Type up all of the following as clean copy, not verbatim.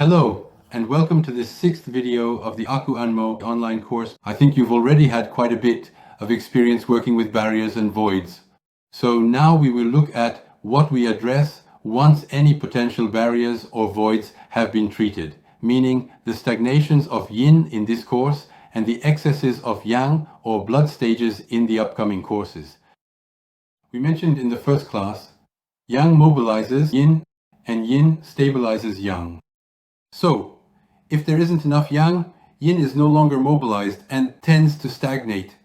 Hello, and welcome to this 6th video of the Acu AnMo online course. I think you've already had quite a bit of experience working with barriers and voids. So now we will look at what we address once any potential barriers or voids have been treated, meaning the stagnations of yin in this course and the excesses of yang or blood stages in the upcoming courses. We mentioned in the first class, yang mobilizes yin and yin stabilizes yang. So, if there isn't enough yang, yin is no longer mobilized and tends to stagnate.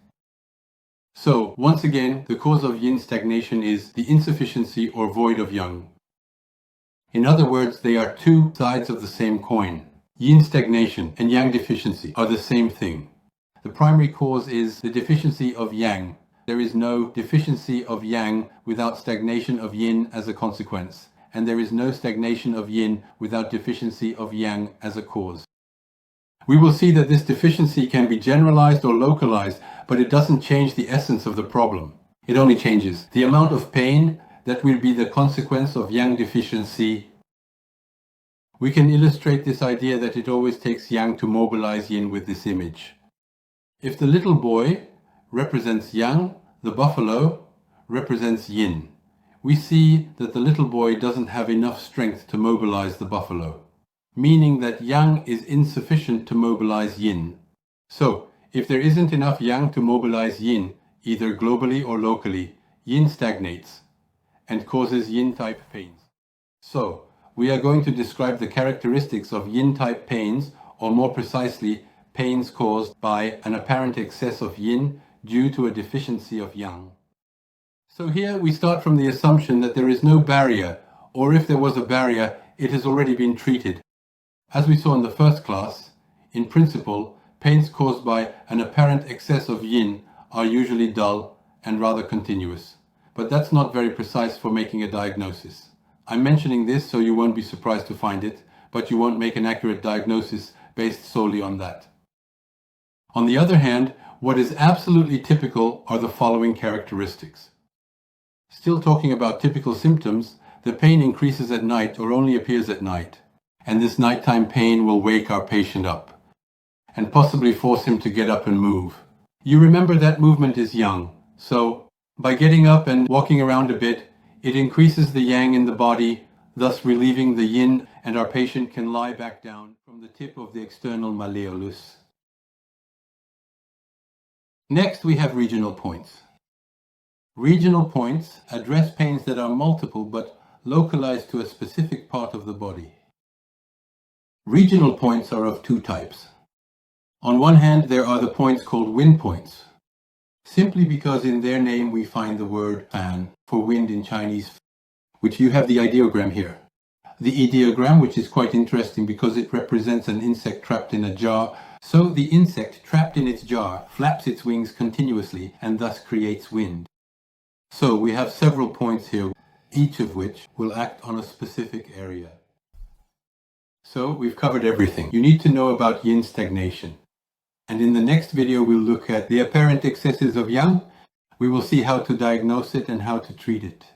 So, once again, the cause of yin stagnation is the insufficiency or void of yang. In other words, they are two sides of the same coin. Yin stagnation and yang deficiency are the same thing. The primary cause is the deficiency of yang. There is no deficiency of yang without stagnation of yin as a consequence. And there is no stagnation of yin without deficiency of yang as a cause. We will see that this deficiency can be generalized or localized, but it doesn't change the essence of the problem. It only changes the amount of pain that will be the consequence of yang deficiency. We can illustrate this idea that it always takes yang to mobilize yin with this image. If the little boy represents yang, the buffalo represents yin. We see that the little boy doesn't have enough strength to mobilize the buffalo, meaning that yang is insufficient to mobilize yin. So, if there isn't enough yang to mobilize yin, either globally or locally, yin stagnates and causes yin-type pains. So, we are going to describe the characteristics of yin-type pains, or more precisely, pains caused by an apparent excess of yin due to a deficiency of yang. So here we start from the assumption that there is no barrier, or if there was a barrier, it has already been treated. As we saw in the first class, in principle, pains caused by an apparent excess of yin are usually dull and rather continuous. But that's not very precise for making a diagnosis. I'm mentioning this so you won't be surprised to find it, but you won't make an accurate diagnosis based solely on that. On the other hand, what is absolutely typical are the following characteristics. Still talking about typical symptoms, the pain increases at night or only appears at night, and this nighttime pain will wake our patient up and possibly force him to get up and move. You remember that movement is yang, so by getting up and walking around a bit, it increases the yang in the body, thus relieving the yin, and our patient can lie back down from the tip of the external malleolus. Next, we have regional points. Regional points address pains that are multiple but localized to a specific part of the body. Regional points are of two types. On one hand, there are the points called wind points, simply because in their name we find the word fan for wind in Chinese, which you have the ideogram here. The ideogram, which is quite interesting because it represents an insect trapped in a jar. So the insect trapped in its jar flaps its wings continuously and thus creates wind. So we have several points here, each of which will act on a specific area. So we've covered everything you need to know about yin stagnation. And in the next video we'll look at the apparent excesses of yang. We will see how to diagnose it and how to treat it.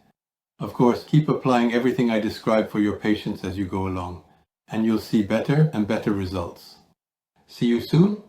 Of course, keep applying everything I describe for your patients as you go along, and you'll see better and better results. See you soon.